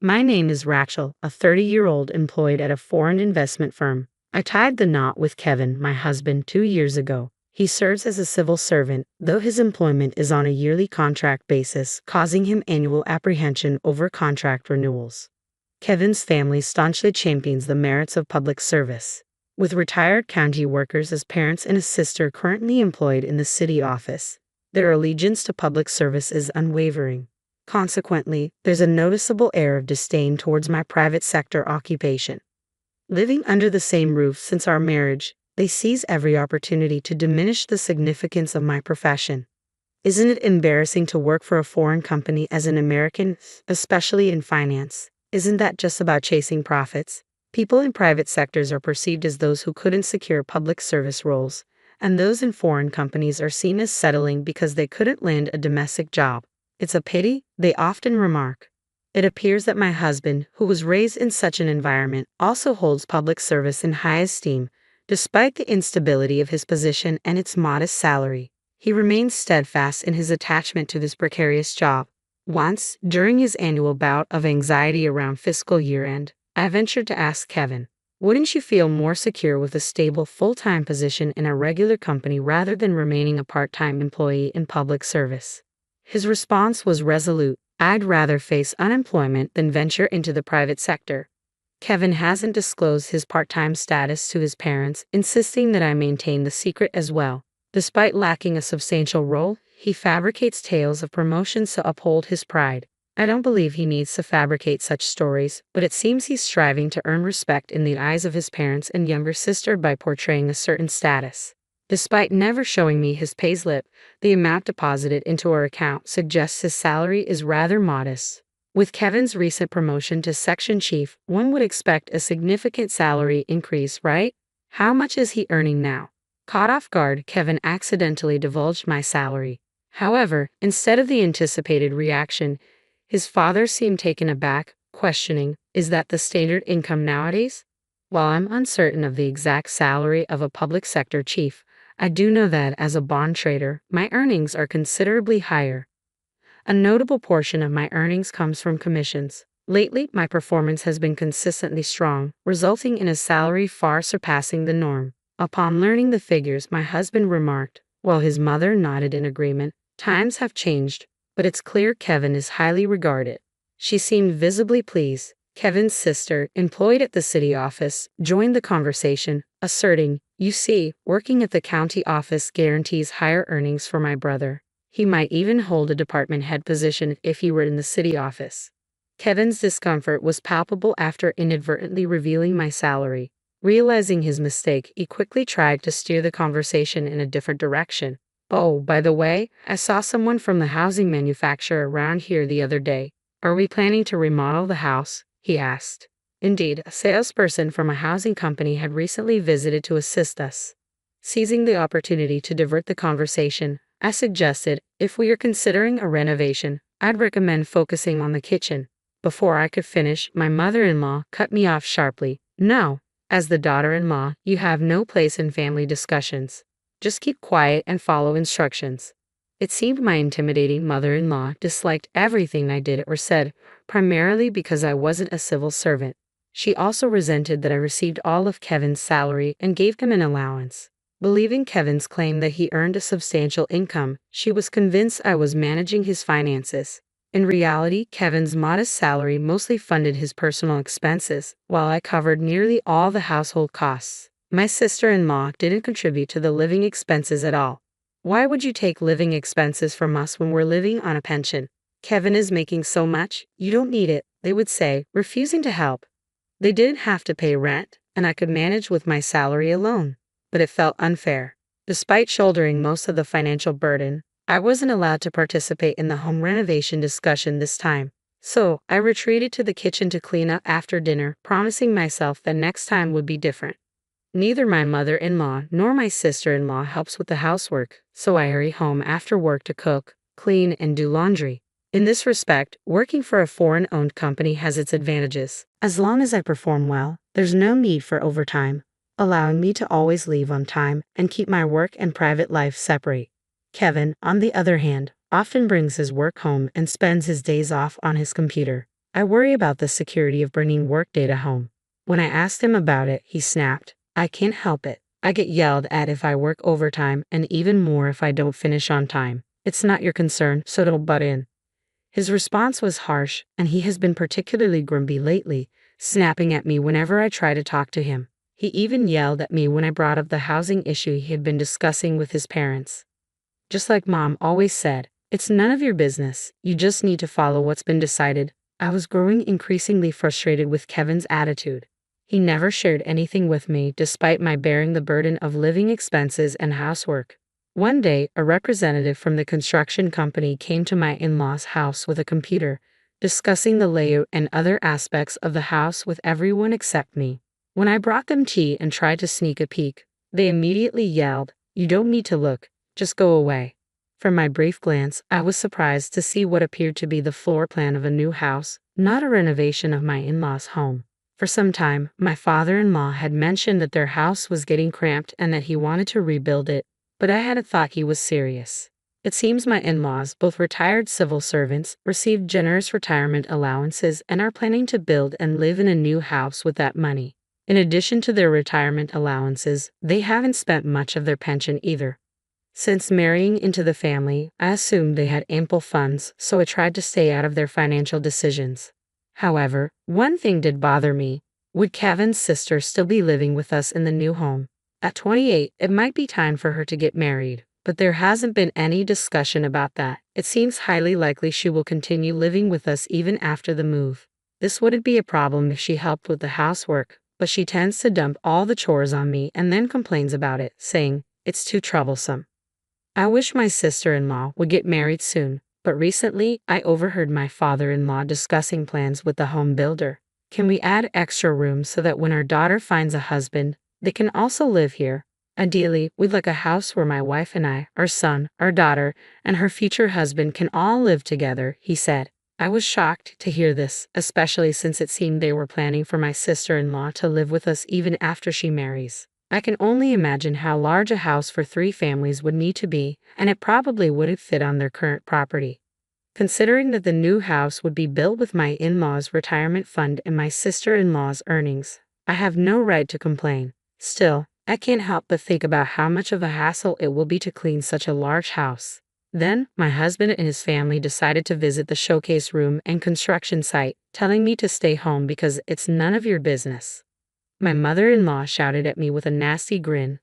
My name is Rachel, a 30-year-old employed at a foreign investment firm. I tied the knot with Kevin, my husband, 2 years ago. He serves as a civil servant, though his employment is on a yearly contract basis, causing him annual apprehension over contract renewals. Kevin's family staunchly champions the merits of public service. With retired county workers as parents and a sister currently employed in the city office, their allegiance to public service is unwavering. Consequently, there's a noticeable air of disdain towards my private sector occupation. Living under the same roof since our marriage, they seize every opportunity to diminish the significance of my profession. Isn't it embarrassing to work for a foreign company as an American, especially in finance? Isn't that just about chasing profits? People in private sectors are perceived as those who couldn't secure public service roles, and those in foreign companies are seen as settling because they couldn't land a domestic job. It's a pity, they often remark. It appears that my husband, who was raised in such an environment, also holds public service in high esteem, despite the instability of his position and its modest salary. He remains steadfast in his attachment to this precarious job. Once, during his annual bout of anxiety around fiscal year-end, I ventured to ask Kevin, "Wouldn't you feel more secure with a stable full-time position in a regular company rather than remaining a part-time employee in public service?" His response was resolute. "I'd rather face unemployment than venture into the private sector." Kevin hasn't disclosed his part-time status to his parents, insisting that I maintain the secret as well. Despite lacking a substantial role, he fabricates tales of promotions to uphold his pride. I don't believe he needs to fabricate such stories, but it seems he's striving to earn respect in the eyes of his parents and younger sister by portraying a certain status. Despite never showing me his payslip, the amount deposited into our account suggests his salary is rather modest. With Kevin's recent promotion to section chief, one would expect a significant salary increase, right? How much is he earning now? Caught off guard, Kevin accidentally divulged my salary. However, instead of the anticipated reaction, his father seemed taken aback, questioning, "Is that the standard income nowadays?" While I'm uncertain of the exact salary of a public sector chief, I do know that as a bond trader, my earnings are considerably higher. A notable portion of my earnings comes from commissions. Lately, my performance has been consistently strong, resulting in a salary far surpassing the norm. Upon learning the figures, my husband remarked, while his mother nodded in agreement, "Times have changed, but it's clear Kevin is highly regarded." She seemed visibly pleased. Kevin's sister, employed at the city office, joined the conversation, asserting, "You see, working at the county office guarantees higher earnings for my brother. He might even hold a department head position if he were in the city office." Kevin's discomfort was palpable after inadvertently revealing my salary. Realizing his mistake, he quickly tried to steer the conversation in a different direction. "Oh, by the way, I saw someone from the housing manufacturer around here the other day. Are we planning to remodel the house?" he asked. Indeed, a salesperson from a housing company had recently visited to assist us. Seizing the opportunity to divert the conversation, I suggested, "If we are considering a renovation, I'd recommend focusing on the kitchen." Before I could finish, my mother-in-law cut me off sharply. "No, as the daughter-in-law, you have no place in family discussions. Just keep quiet and follow instructions." It seemed my intimidating mother-in-law disliked everything I did or said, primarily because I wasn't a civil servant. She also resented that I received all of Kevin's salary and gave him an allowance. Believing Kevin's claim that he earned a substantial income, she was convinced I was managing his finances. In reality, Kevin's modest salary mostly funded his personal expenses, while I covered nearly all the household costs. My sister-in-law didn't contribute to the living expenses at all. "Why would you take living expenses from us when we're living on a pension? Kevin is making so much, you don't need it," they would say, refusing to help. They didn't have to pay rent, and I could manage with my salary alone. But it felt unfair. Despite shouldering most of the financial burden, I wasn't allowed to participate in the home renovation discussion this time. So, I retreated to the kitchen to clean up after dinner, promising myself that next time would be different. Neither my mother-in-law nor my sister-in-law helps with the housework, so I hurry home after work to cook, clean, and do laundry. In this respect, working for a foreign-owned company has its advantages. As long as I perform well, there's no need for overtime, allowing me to always leave on time and keep my work and private life separate. Kevin, on the other hand, often brings his work home and spends his days off on his computer. I worry about the security of bringing work data home. When I asked him about it, he snapped, I can't help it. I get yelled at if I work overtime and even more if I don't finish on time. It's not your concern, so don't butt in. His response was harsh, and he has been particularly grumpy lately, snapping at me whenever I try to talk to him. He even yelled at me when I brought up the housing issue he had been discussing with his parents. Just like Mom always said, it's none of your business, you just need to follow what's been decided. I was growing increasingly frustrated with Kevin's attitude. He never shared anything with me despite my bearing the burden of living expenses and housework. One day, a representative from the construction company came to my in-laws' house with a computer, discussing the layout and other aspects of the house with everyone except me. When I brought them tea and tried to sneak a peek, they immediately yelled, "You don't need to look, just go away." From my brief glance, I was surprised to see what appeared to be the floor plan of a new house, not a renovation of my in-laws' home. For some time, my father-in-law had mentioned that their house was getting cramped and that he wanted to rebuild it, but I hadn't thought he was serious. It seems my in-laws, both retired civil servants, received generous retirement allowances and are planning to build and live in a new house with that money. In addition to their retirement allowances, they haven't spent much of their pension either. Since marrying into the family, I assumed they had ample funds, so I tried to stay out of their financial decisions. However, one thing did bother me. Would Kevin's sister still be living with us in the new home? At 28, it might be time for her to get married, but there hasn't been any discussion about that. It seems highly likely she will continue living with us even after the move. This wouldn't be a problem if she helped with the housework, but she tends to dump all the chores on me and then complains about it, saying, it's too troublesome. I wish my sister-in-law would get married soon, but recently I overheard my father-in-law discussing plans with the home builder. Can we add extra rooms so that when our daughter finds a husband, they can also live here? Ideally, we'd like a house where my wife and I, our son, our daughter, and her future husband can all live together, he said. I was shocked to hear this, especially since it seemed they were planning for my sister-in-law to live with us even after she marries. I can only imagine how large a house for 3 families would need to be, and it probably wouldn't fit on their current property. Considering that the new house would be built with my in-laws' retirement fund and my sister-in-law's earnings, I have no right to complain. Still, I can't help but think about how much of a hassle it will be to clean such a large house. Then, my husband and his family decided to visit the showcase room and construction site, telling me to stay home because it's none of your business. My mother-in-law shouted at me with a nasty grin,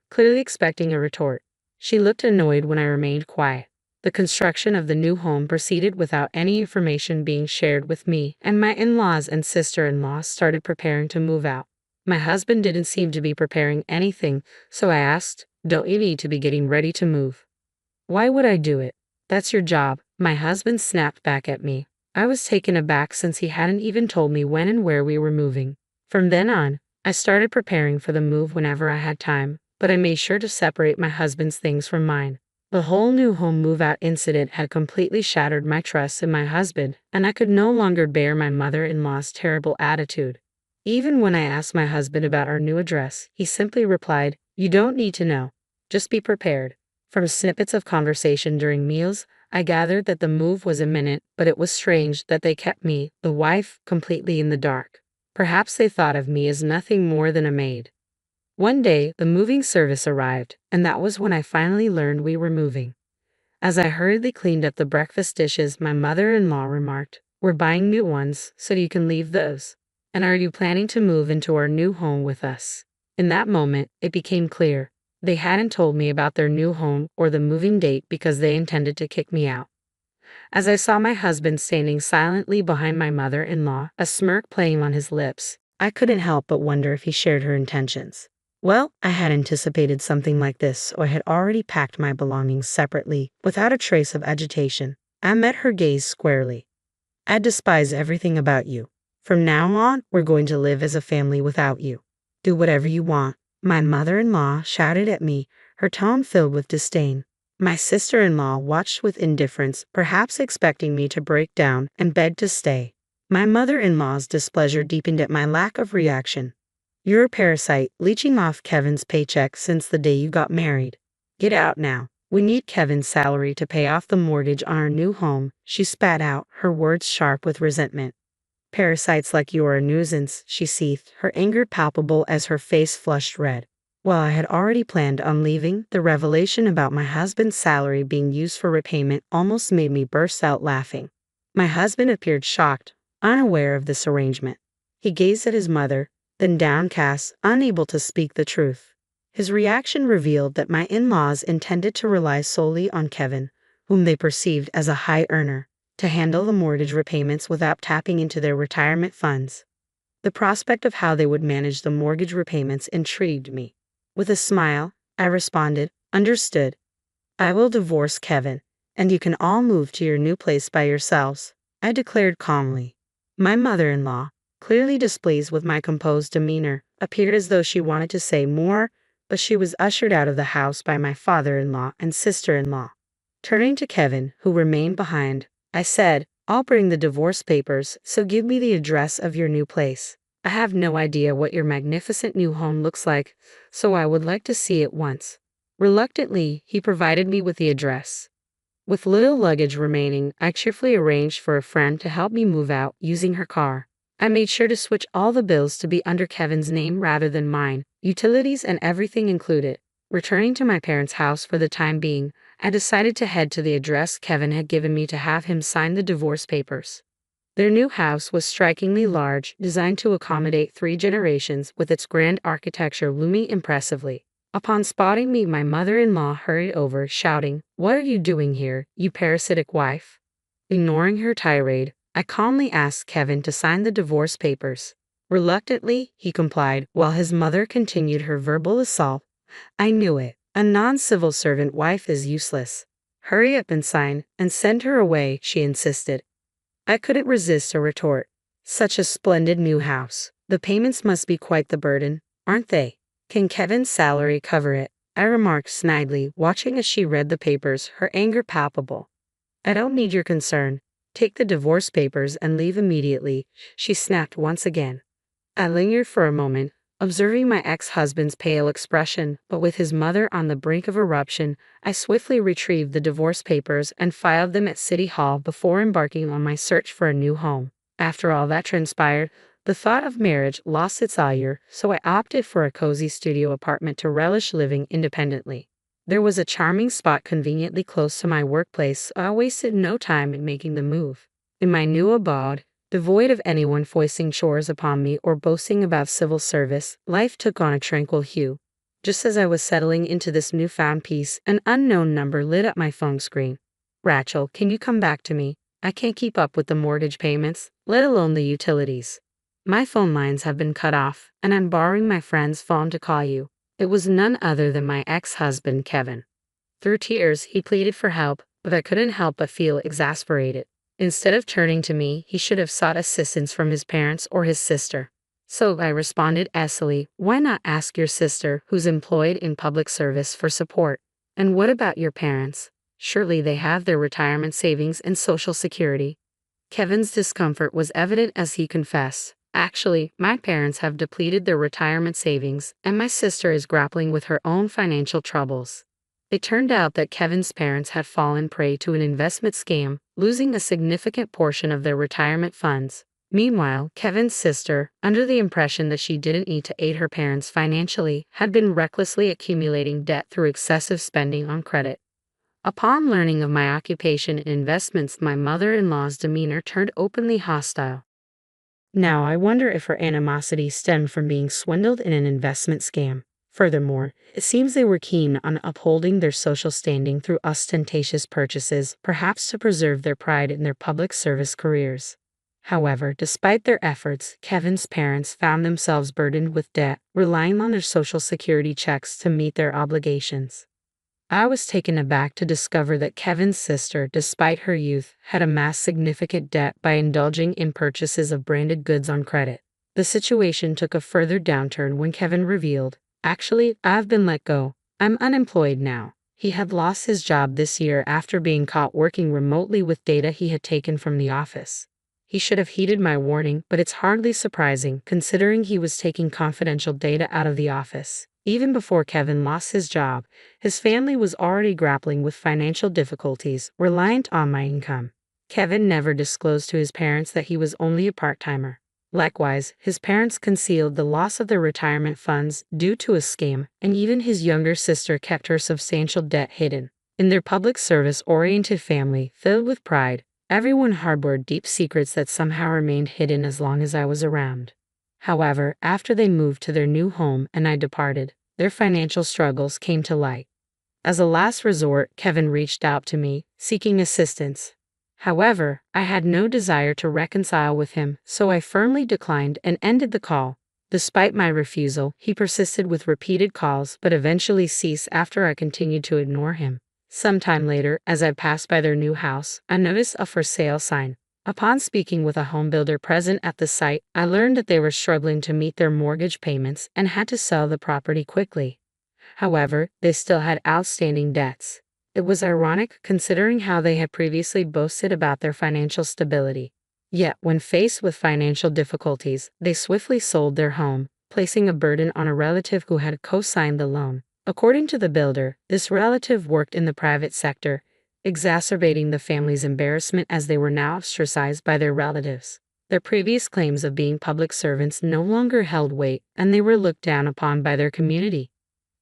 clearly expecting a retort. She looked annoyed when I remained quiet. The construction of the new home proceeded without any information being shared with me, and my in-laws and sister-in-law started preparing to move out. My husband didn't seem to be preparing anything, so I asked, don't you need to be getting ready to move? Why would I do it? That's your job, my husband snapped back at me. I was taken aback since he hadn't even told me when and where we were moving. From then on, I started preparing for the move whenever I had time, but I made sure to separate my husband's things from mine. The whole new home move-out incident had completely shattered my trust in my husband, and I could no longer bear my mother-in-law's terrible attitude. Even when I asked my husband about our new address, he simply replied, you don't need to know. Just be prepared. From snippets of conversation during meals, I gathered that the move was imminent, but it was strange that they kept me, the wife, completely in the dark. Perhaps they thought of me as nothing more than a maid. One day, the moving service arrived, and that was when I finally learned we were moving. As I hurriedly cleaned up the breakfast dishes, my mother-in-law remarked, we're buying new ones, so you can leave those. And are you planning to move into our new home with us? In that moment, it became clear. They hadn't told me about their new home or the moving date because they intended to kick me out. As I saw my husband standing silently behind my mother-in-law, a smirk playing on his lips, I couldn't help but wonder if he shared her intentions. Well, I had anticipated something like this, so I had already packed my belongings separately, without a trace of agitation. I met her gaze squarely. I despise everything about you. From now on, we're going to live as a family without you. Do whatever you want. My mother-in-law shouted at me, her tone filled with disdain. My sister-in-law watched with indifference, perhaps expecting me to break down, and begged to stay. My mother-in-law's displeasure deepened at my lack of reaction. You're a parasite, leeching off Kevin's paycheck since the day you got married. Get out now. We need Kevin's salary to pay off the mortgage on our new home, she spat out, her words sharp with resentment. Parasites like you are a nuisance, she seethed, her anger palpable as her face flushed red. While I had already planned on leaving, the revelation about my husband's salary being used for repayment almost made me burst out laughing. My husband appeared shocked, unaware of this arrangement. He gazed at his mother, then downcast, unable to speak the truth. His reaction revealed that my in-laws intended to rely solely on Kevin, whom they perceived as a high earner, to handle the mortgage repayments without tapping into their retirement funds. The prospect of how they would manage the mortgage repayments intrigued me. With a smile, I responded, "Understood. I will divorce Kevin, and you can all move to your new place by yourselves," I declared calmly. My mother-in-law, clearly displeased with my composed demeanor, appeared as though she wanted to say more, but she was ushered out of the house by my father-in-law and sister-in-law. Turning to Kevin, who remained behind, I said, "I'll bring the divorce papers, so give me the address of your new place. I have no idea what your magnificent new home looks like, so I would like to see it once." Reluctantly, he provided me with the address. With little luggage remaining, I cheerfully arranged for a friend to help me move out using her car. I made sure to switch all the bills to be under Kevin's name rather than mine, utilities and everything included. Returning to my parents' house for the time being, I decided to head to the address Kevin had given me to have him sign the divorce papers. Their new house was strikingly large, designed to accommodate 3 generations, with its grand architecture looming impressively. Upon spotting me, my mother-in-law hurried over, shouting, "What are you doing here, you parasitic wife?" Ignoring her tirade, I calmly asked Kevin to sign the divorce papers. Reluctantly, he complied, while his mother continued her verbal assault. "I knew it. A non-civil servant wife is useless. Hurry up and sign, and send her away," she insisted. I couldn't resist a retort. "Such a splendid new house. The payments must be quite the burden, aren't they? Can Kevin's salary cover it?" I remarked snidely, watching as she read the papers, her anger palpable. "I don't need your concern. Take the divorce papers and leave immediately," she snapped once again. I lingered for a moment, observing my ex-husband's pale expression, but with his mother on the brink of eruption, I swiftly retrieved the divorce papers and filed them at City Hall before embarking on my search for a new home. After all that transpired, the thought of marriage lost its allure, so I opted for a cozy studio apartment to relish living independently. There was a charming spot conveniently close to my workplace, so I wasted no time in making the move. In my new abode, devoid of anyone foisting chores upon me or boasting about civil service, life took on a tranquil hue. Just as I was settling into this newfound peace, an unknown number lit up my phone screen. "Rachel, can you come back to me? I can't keep up with the mortgage payments, let alone the utilities. My phone lines have been cut off, and I'm borrowing my friend's phone to call you." It was none other than my ex-husband, Kevin. Through tears, he pleaded for help, but I couldn't help but feel exasperated. Instead of turning to me, he should have sought assistance from his parents or his sister. So I responded acidly, "Why not ask your sister, who's employed in public service, for support? And what about your parents? Surely they have their retirement savings and Social Security." Kevin's discomfort was evident as he confessed, "Actually, my parents have depleted their retirement savings, and my sister is grappling with her own financial troubles." It turned out that Kevin's parents had fallen prey to an investment scam, losing a significant portion of their retirement funds. Meanwhile, Kevin's sister, under the impression that she didn't need to aid her parents financially, had been recklessly accumulating debt through excessive spending on credit. Upon learning of my occupation in investments, my mother-in-law's demeanor turned openly hostile. Now I wonder if her animosity stemmed from being swindled in an investment scam. Furthermore, it seems they were keen on upholding their social standing through ostentatious purchases, perhaps to preserve their pride in their public service careers. However, despite their efforts, Kevin's parents found themselves burdened with debt, relying on their Social Security checks to meet their obligations. I was taken aback to discover that Kevin's sister, despite her youth, had amassed significant debt by indulging in purchases of branded goods on credit. The situation took a further downturn when Kevin revealed, "Actually, I've been let go. I'm unemployed now." He had lost his job this year after being caught working remotely with data he had taken from the office. He should have heeded my warning, but it's hardly surprising, considering he was taking confidential data out of the office. Even before Kevin lost his job, his family was already grappling with financial difficulties, reliant on my income. Kevin never disclosed to his parents that he was only a part-timer. Likewise, his parents concealed the loss of their retirement funds due to a scam, and even his younger sister kept her substantial debt hidden. In their public service-oriented family, filled with pride, everyone harbored deep secrets that somehow remained hidden as long as I was around. However, after they moved to their new home and I departed, their financial struggles came to light. As a last resort, Kevin reached out to me, seeking assistance. However, I had no desire to reconcile with him, so I firmly declined and ended the call. Despite my refusal, he persisted with repeated calls but eventually ceased after I continued to ignore him. Sometime later, as I passed by their new house, I noticed a for sale sign. Upon speaking with a home builder present at the site, I learned that they were struggling to meet their mortgage payments and had to sell the property quickly. However, they still had outstanding debts. It was ironic considering how they had previously boasted about their financial stability. Yet, when faced with financial difficulties, they swiftly sold their home, placing a burden on a relative who had co-signed the loan. According to the builder, this relative worked in the private sector, exacerbating the family's embarrassment as they were now ostracized by their relatives. Their previous claims of being public servants no longer held weight, and they were looked down upon by their community.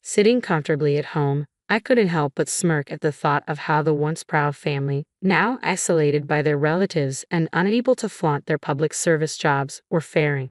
Sitting comfortably at home, I couldn't help but smirk at the thought of how the once proud family, now isolated by their relatives and unable to flaunt their public service jobs, were faring.